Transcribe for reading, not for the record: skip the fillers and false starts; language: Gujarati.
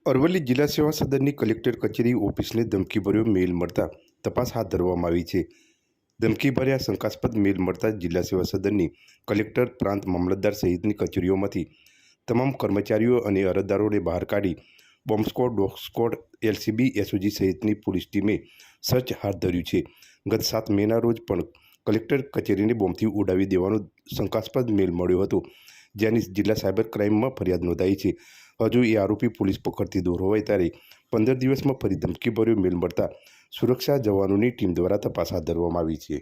અરવલ્લી જિલ્લા સેવા સદનની કલેક્ટર કચેરી ઓફિસને ધમકીભર્યો મેલ મળતા તપાસ હાથ ધરવામાં આવી છે। ધમકીભર્યા શંકાસ્પદ મેલ મળતા જિલ્લા સેવા સદનની કલેક્ટર, પ્રાંત મામલતદાર સહિતની કચેરીઓમાંથી તમામ કર્મચારીઓ અને અરજદારોને બહાર કાઢી bomb squad, dog squad, LCB, SOG સહિતની પોલીસ ટીમે સર્ચ હાથ ધર્યું છે। ગત 7 મેના રોજ પણ કલેક્ટર કચેરીને બોમ્બથી ઉડાવી દેવાનો શંકાસ્પદ મેલ મળ્યો હતો, જેની જિલ્લા સાયબર ક્રાઇમમાં ફરિયાદ નોંધાઈ છે। હજુ એ આરોપી પોલીસ પકડતી દૂર હોય ત્યારે 15 દિવસમાં ફરી ધમકીભર્યો મેલ મળતા સુરક્ષા જવાનોની ટીમ દ્વારા તપાસ હાથ ધરવામાં આવી છે।